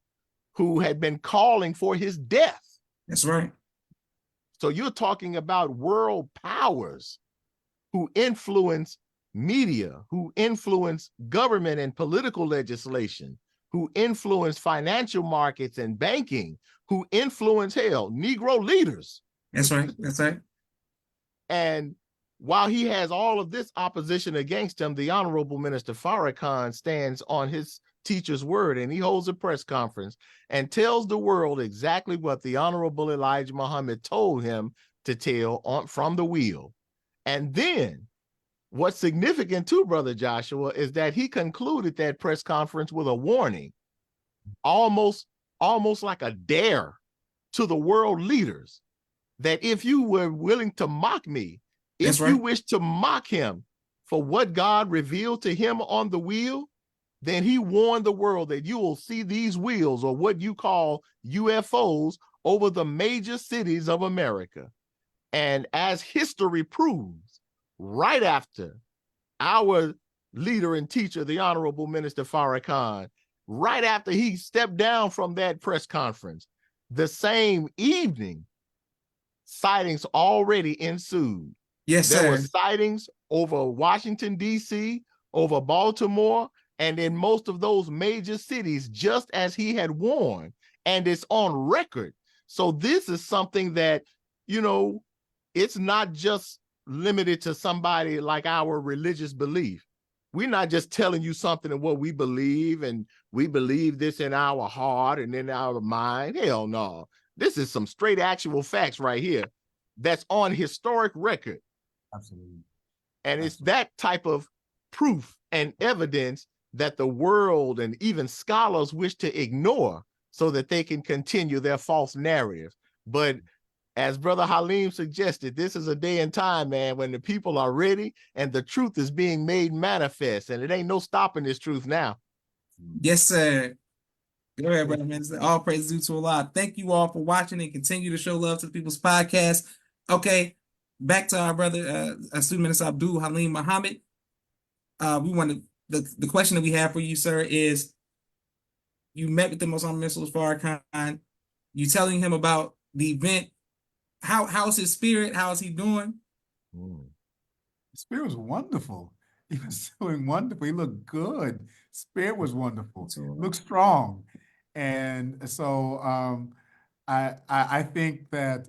who had been calling for his death. That's right. So you're talking about world powers who influence media, who influence government and political legislation, who influence financial markets and banking, who influence, hell, Negro leaders. That's right. That's right. And while he has all of this opposition against him, the Honorable Minister Farrakhan stands on his teacher's word, and he holds a press conference and tells the world exactly what the Honorable Elijah Muhammad told him to tell from the wheel. And then what's significant too, Brother Joshua, is that he concluded that press conference with a warning, almost like a dare to the world leaders, that if you were willing to mock me, if you wish to mock him for what God revealed to him on the wheel, then he warned the world that you will see these wheels, or what you call UFOs, over the major cities of America. And as history proves, right after our leader and teacher, the Honorable Minister Farrakhan, right after he stepped down from that press conference, the same evening, sightings already ensued. Yes, there sir. were sightings over Washington, D.C., over Baltimore, and in most of those major cities, just as he had warned, and it's on record. So this is something that, you know, it's not just limited to somebody like our religious belief. We're not just telling you something of what we believe, and we believe this in our heart and in our mind. Hell no. This is some straight actual facts right here that's on historic record. Absolutely. And it's that type of proof and evidence that the world and even scholars wish to ignore so that they can continue their false narrative. But as Brother Halim suggested, this is a day and time, man, when the people are ready and the truth is being made manifest, and it ain't no stopping this truth now. Yes, sir. Go ahead, Brother Minister. All praise due to Allah. Thank you all for watching, and continue to show love to the people's podcast. Okay, back to our brother, student minister Abdul Halim Muhammad. We wanted the question that we have for you, sir, is you met with the Most Honorable Minister Farrakhan. You telling him about the event. How's his spirit? How is he doing? His spirit was wonderful. He was doing wonderful. He looked good. Spirit was wonderful. Looked strong. And so I think that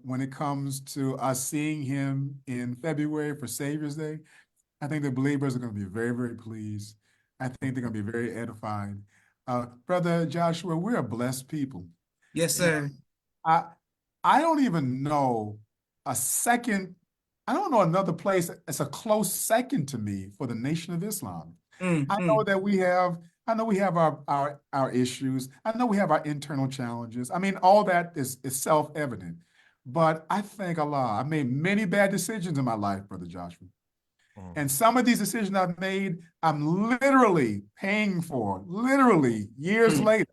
when it comes to us seeing him in February for Savior's Day, I think the believers are going to be very, very pleased. I think they're going to be very edified. Brother Joshua, we're a blessed people. Yes, sir. I don't even know a second, I don't know another place that's a close second to me for the Nation of Islam. I know that we have our issues. I know we have our internal challenges. I mean, all that is self-evident. But I thank Allah. I made many bad decisions in my life, Brother Joshua. And some of these decisions I've made, I'm literally paying for, literally years later,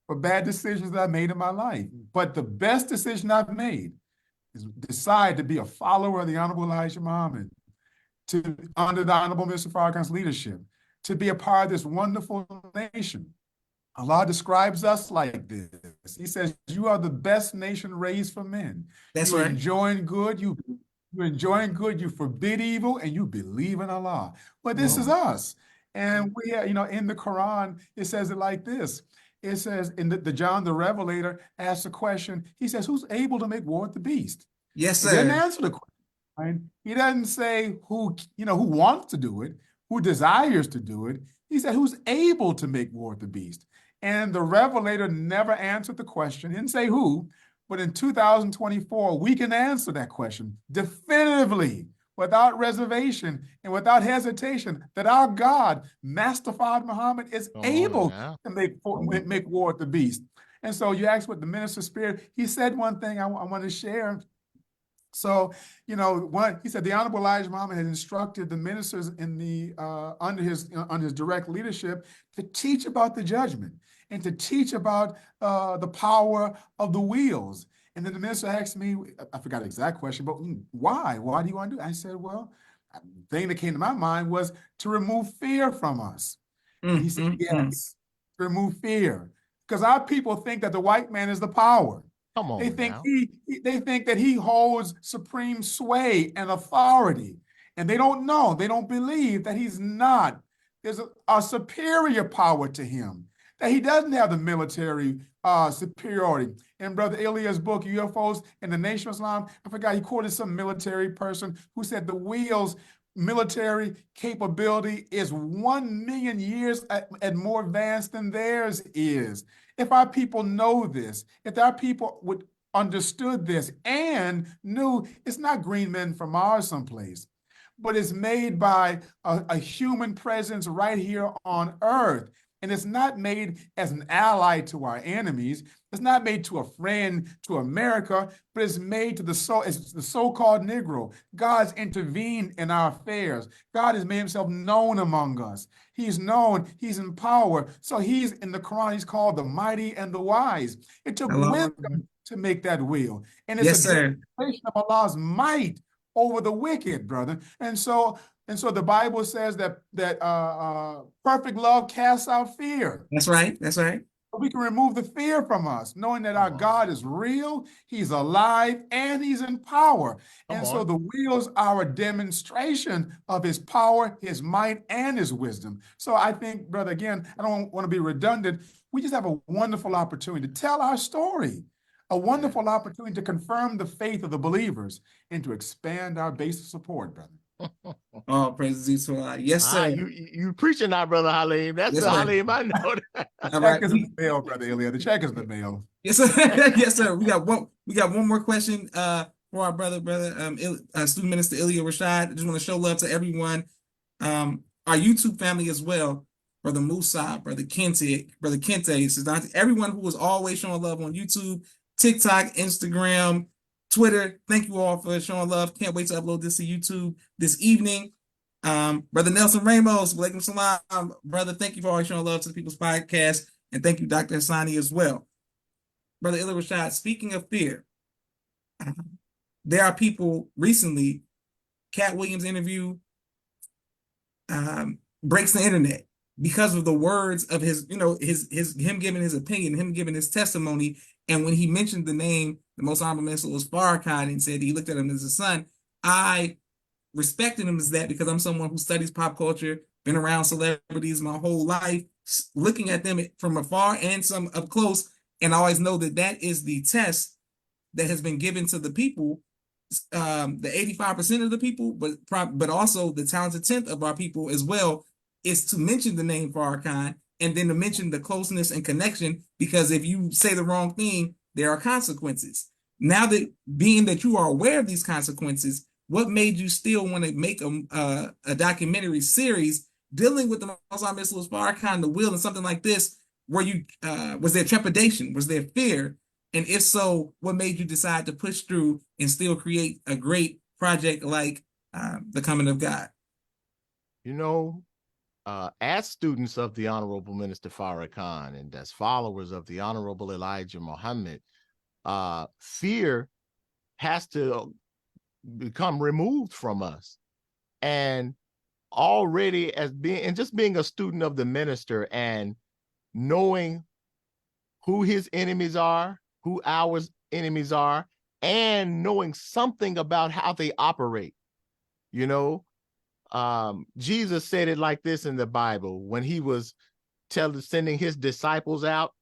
for bad decisions that I made in my life. But the best decision I've made is decide to be a follower of the Honorable Elijah Muhammad, under the Honorable Mr. Farrakhan's leadership, to be a part of this wonderful nation. Allah describes us like this. He says, you are the best nation raised for men. That's You're right. enjoying good, you're enjoying good, you forbid evil, and you believe in Allah. Well, this is us. And we have, in the Quran, it says it like this. It says in the John the Revelator asks a question. He says, who's able to make war with the beast? Yes, He doesn't sir. answer the question. Right? He doesn't say who wants to do it, who desires to do it. He said, who's able to make war with the beast? And the Revelator never answered the question. He didn't say who, but in 2024, we can answer that question definitively, without reservation and without hesitation, that our God, Master Father Muhammad, is able to make war with the beast. And so you asked what the minister spirit, he said one thing I want to share. So, he said the Honorable Elijah Muhammad had instructed the ministers in the under his direct leadership to teach about the judgment and to teach about the power of the wheels. And then the minister asked me, I forgot the exact question, but why? Why do you want to do it? I said, well, the thing that came to my mind was to remove fear from us. And he said, yes, to remove fear. Because our people think that the white man is the power. Come on, they think they think that he holds supreme sway and authority, and they don't know, they don't believe that he's not. There's a superior power to him, that he doesn't have the military superiority. In Brother Illia's book, UFOs and the Nation of Islam, I forgot, he quoted some military person who said the wheels military capability is 1 million years at more advanced than theirs is. If our people know this, if our people would understood this and knew it's not green men from Mars someplace, but it's made by a human presence right here on Earth. And it's not made as an ally to our enemies. It's not made to a friend to America, but it's made to the so-called Negro. God's intervened in our affairs. God has made himself known among us. He's known, he's in power. So he's in the Quran, he's called the mighty and the wise. It took wisdom to make that will. And it's a demonstration of Allah's might over the wicked, brother. And so the Bible says that perfect love casts out fear. That's right. That's right. We can remove the fear from us, knowing that our God is real, he's alive, and he's in power. And so the wheels are a demonstration of his power, his might, and his wisdom. So I think, brother, again, I don't want to be redundant. We just have a wonderful opportunity to tell our story, a wonderful opportunity to confirm the faith of the believers and to expand our base of support, brother. Oh, praise to Allah. Yes, sir. You preaching now, Brother Halim. That's the Halim I know. The check is in the mail, Brother Illia. The check is in the mail. Yes, sir. Yes, sir. We got one more question for our brother, student minister Illia Rashad. I just want to show love to everyone. Our YouTube family as well. Brother Musa, Brother Kente, everyone who was always showing love on YouTube, TikTok, Instagram, Twitter. Thank you all for showing love. Can't wait to upload this to YouTube this evening. Brother Nelson Ramos, Walaikum Salam. Brother, thank you for always showing love to the People's Podcast. And thank you, Dr. Hassani, as well. Brother Illia Rashad, speaking of fear, there are people recently, Cat Williams' interview breaks the internet because of the words of him giving his opinion, him giving his testimony. And when he mentioned the name, the Most Honorable Minister was Farrakhan, and said he looked at him as a son, I respected him as that because I'm someone who studies pop culture, been around celebrities my whole life, looking at them from afar and some up close, and I always know that that is the test that has been given to the people, the 85% of the people, but also the talented 10th of our people as well, is to mention the name Farrakhan and then to mention the closeness and connection, because if you say the wrong thing, there are consequences. Now that being that you are aware of these consequences, what made you still want to make a documentary series dealing with the Muslim Islam's Farrakhan, the will, and something like this? Were you was there trepidation? Was there fear? And if so, what made you decide to push through and still create a great project like The Coming of God? As students of the Honorable Minister Farrakhan and as followers of the Honorable Elijah Muhammad, fear has to become removed from us. And already just being a student of the minister and knowing who his enemies are, who our enemies are, and knowing something about how they operate, Jesus said it like this in the Bible when he was sending his disciples out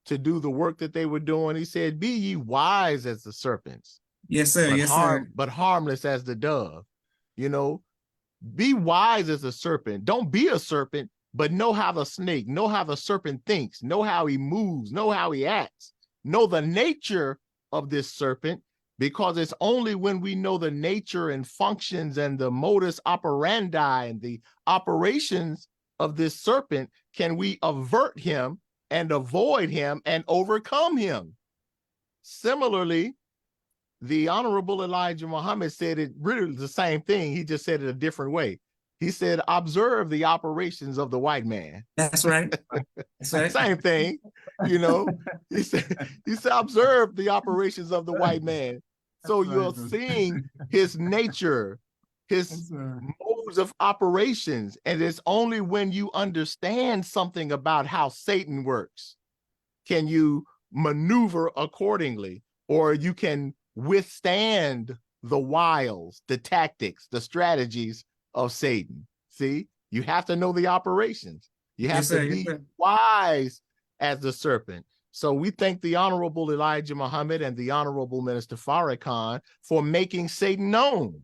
to do the work that they were doing. He said, "Be ye wise as the serpents, Yes, sir. but Yes, sir. but harmless as the dove." You know, be wise as a serpent. Don't be a serpent, but know how the snake, know how the serpent thinks, know how he moves, know how he acts, know the nature of this serpent, because it's only when we know the nature and functions and the modus operandi and the operations of this serpent can we avert him and avoid him and overcome him. Similarly, the Honorable Elijah Muhammad said it really the same thing. He just said it a different way. He said, observe the operations of the white man. That's right. That's right. Same thing, you know. He said, observe the operations of the white man. So you're seeing his nature, his modes of operations. And it's only when you understand something about how Satan works can you maneuver accordingly, or you can withstand the wiles, the tactics, the strategies of Satan. See, you have to know the operations. You have to be wise as the serpent. So we thank the Honorable Elijah Muhammad and the Honorable Minister Farrakhan for making Satan known.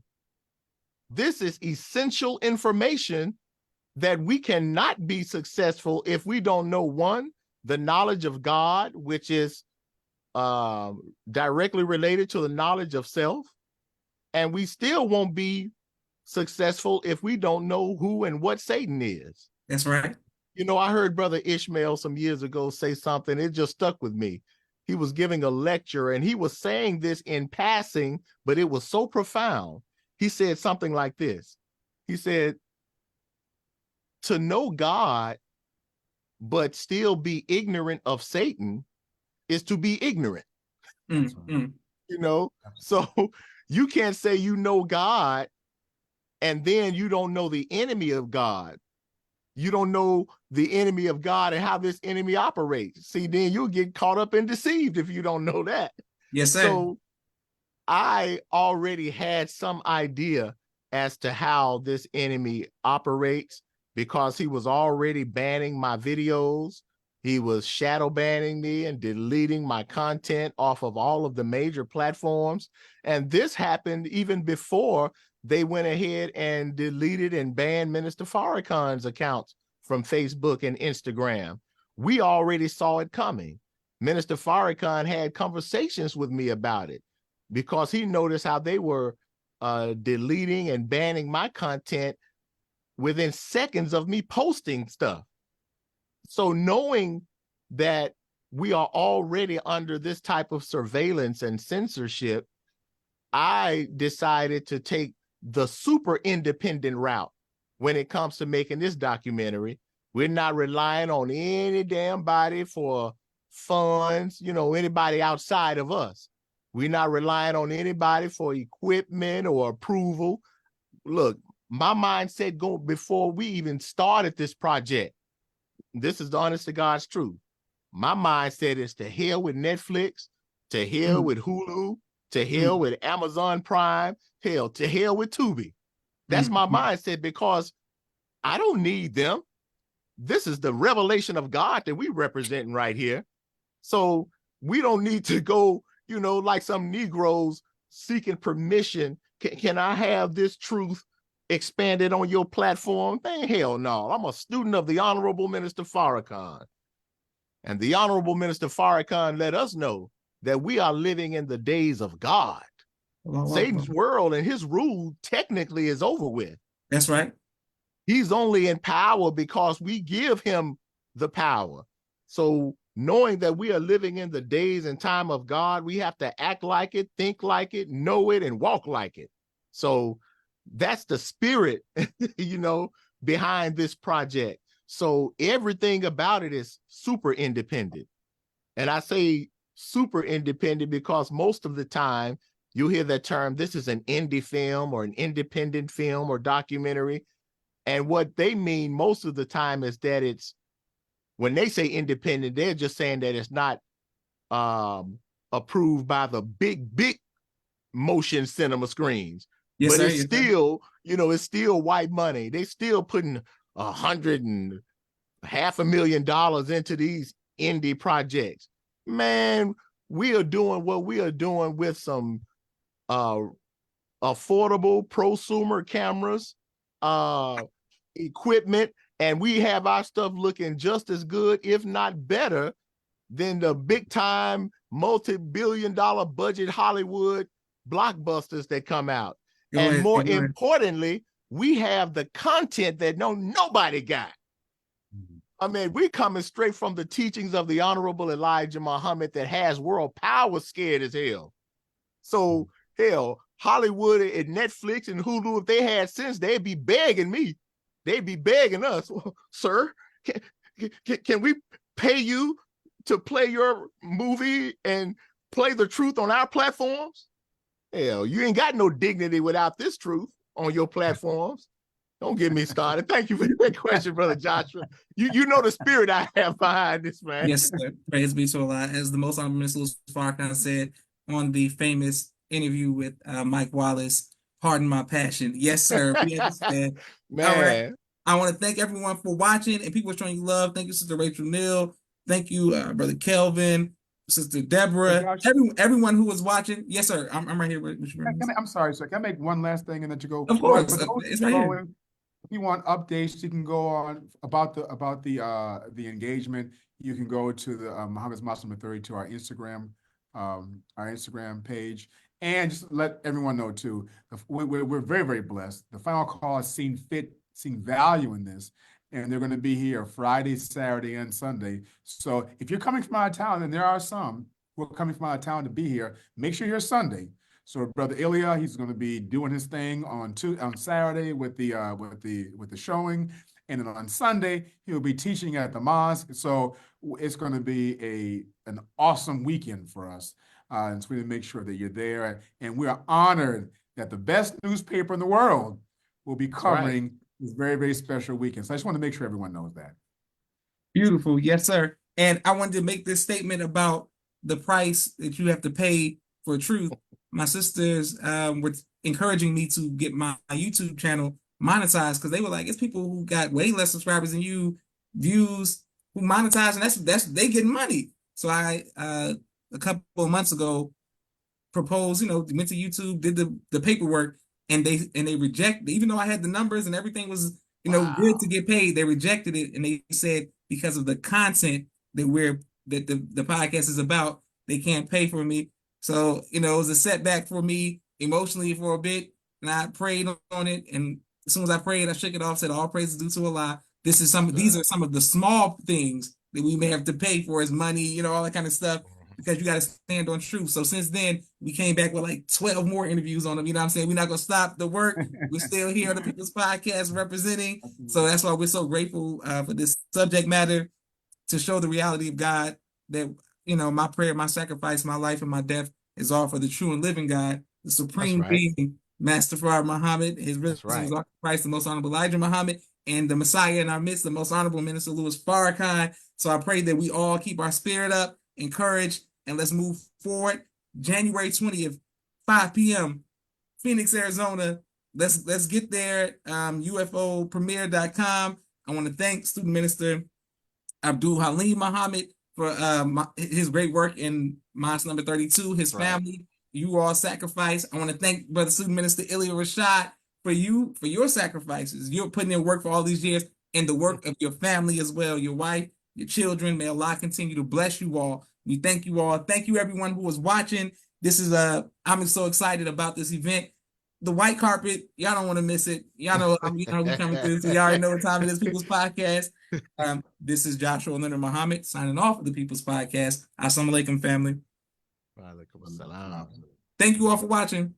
This is essential information that we cannot be successful if we don't know, one, the knowledge of God, which is directly related to the knowledge of self. And we still won't be successful if we don't know who and what Satan is. That's right. You know, I heard Brother Ishmael some years ago say something, it just stuck with me. He was giving a lecture and he was saying this in passing, but it was so profound. He said something like this. He said, to know God, but still be ignorant of Satan is to be ignorant. You know, so you can't say you know God and then you don't know the enemy of God. You don't know the enemy of God and how this enemy operates. See, then you'll get caught up and deceived if you don't know that. Yes, sir. So I already had some idea as to how this enemy operates because he was already banning my videos. He was shadow banning me and deleting my content off of all of the major platforms. And this happened even before they went ahead and deleted and banned Minister Farrakhan's accounts from Facebook and Instagram. We already saw it coming. Minister Farrakhan had conversations with me about it because he noticed how they were deleting and banning my content within seconds of me posting stuff. So knowing that we are already under this type of surveillance and censorship, I decided to take the super independent route when it comes to making this documentary. We're not relying on any damn body for funds, you know, anybody outside of us. We're not relying on anybody for equipment or approval. Look, my mindset going before we even started this project, this is the honest to God's truth. My mindset is to hell with Netflix, to hell with Hulu, to hell with Amazon Prime, hell, to hell with Tubi. That's my mindset because I don't need them. This is the revelation of God that we representing right here. So we don't need to go, you know, like some Negroes seeking permission. Can I have this truth expanded on your platform? Man, hell no. I'm a student of the Honorable Minister Farrakhan. And the Honorable Minister Farrakhan let us know that we are living in the days of God. Satan's world and his rule technically is over with. That's right. He's only in power because we give him the power. So knowing that we are living in the days and time of God, we have to act like it, think like it, know it, and walk like it. So that's the spirit, you know, behind this project. So everything about it is super independent. And I say super independent because most of the time you hear that term, this is an indie film or an independent film or documentary. And what they mean most of the time is that it's, when they say independent, they're just saying that it's not approved by the big motion cinema screens. Yes, but sir. it's Yes, sir. still, it's still white money. They still putting $150,000 into these indie projects. Man, we are doing what we are doing with some affordable prosumer cameras, equipment, and we have our stuff looking just as good, if not better, than the big time multi-billion-dollar budget Hollywood blockbusters that come out. Go And ahead. more Go ahead. importantly, we have the content that nobody got. I mean, we coming straight from the teachings of the Honorable Elijah Muhammad that has world power scared as hell. So, hell, Hollywood and Netflix and Hulu, if they had sense, they'd be begging me. They'd be begging us, sir, can we pay you to play your movie and play the truth on our platforms? Hell, you ain't got no dignity without this truth on your platforms. Don't get me started. Thank you for that question, Brother Joshua. You know the spirit I have behind this, man. Yes, sir. Praise be to Allah. As the Most Honorable Minister Farrakhan said on the famous interview with Mike Wallace, pardon my passion. Yes, sir. We understand. Man. All right. I want to thank everyone for watching and people showing you love. Thank you, Sister Rachel Neal. Thank you, Brother Kelvin, Sister Deborah, everyone who was watching. Yes, sir. I'm right here with you. I'm sorry, sir. Can I make one last thing and let you go? Of course. It's right here. If you want updates, you can go on about the engagement. You can go to the Muhammad's Muslim Authority to our Instagram page, and just let everyone know too. We're very, very blessed. The final call has seen value in this, and they're going to be here Friday, Saturday, and Sunday. So if you're coming from out of town, and there are some who are coming from out of town to be here, make sure you're Sunday. So Brother Illia, he's going to be doing his thing on Saturday with the showing, and then on Sunday he'll be teaching at the mosque. So it's going to be an awesome weekend for us, and so we need to make sure that you're there. And we are honored that the best newspaper in the world will be covering this very, very special weekend. So I just want to make sure everyone knows that. Beautiful, yes, sir. And I wanted to make this statement about the price that you have to pay for truth. My sisters were encouraging me to get my YouTube channel monetized because they were like, it's people who got way less subscribers than you, views, who monetize, and that's they getting money. So I a couple of months ago proposed, went to YouTube, did the paperwork, and they rejected, even though I had the numbers and everything was good to get paid, they rejected it, and they said because of the content that the podcast is about, they can't pay for me. So, it was a setback for me emotionally for a bit, and I prayed on it. And as soon as I prayed, I shook it off, said, all praises due to Allah. These are some of the small things that we may have to pay for as money, all that kind of stuff, because you got to stand on truth. So since then, we came back with like 12 more interviews on them. You know what I'm saying? We're not going to stop the work. We're still here on the People's Podcast representing. So that's why we're so grateful for this subject matter, to show the reality of God, that my prayer, my sacrifice, my life, and my death is all for the true and living God, the supreme being, Master Farrakhan Muhammad, his risen Christ, the Most Honorable Elijah Muhammad, and the Messiah in our midst, the Most Honorable Minister Louis Farrakhan. So I pray that we all keep our spirit up, encouraged, and let's move forward. January 20th, 5 p.m., Phoenix, Arizona. Let's get there. UFOpremiere.com. I want to thank Student Minister Abdul Halim Muhammad for his great work in Mosque number 32, his family, you all sacrifice. I want to thank Brother Student Minister Illia Rashad for your sacrifices. You're putting in work for all these years, and the work of your family as well, your wife, your children. May Allah continue to bless you all. We thank you all. Thank you everyone who was watching. This is I'm so excited about this event. The white carpet, y'all don't want to miss it. Y'all know we coming through, so y'all already know what time it is. People's Podcast. This is Joshua Leonard Muhammad signing off of the People's Podcast. Assalamu alaikum, family. Wa alaikum assalam. Thank you all for watching.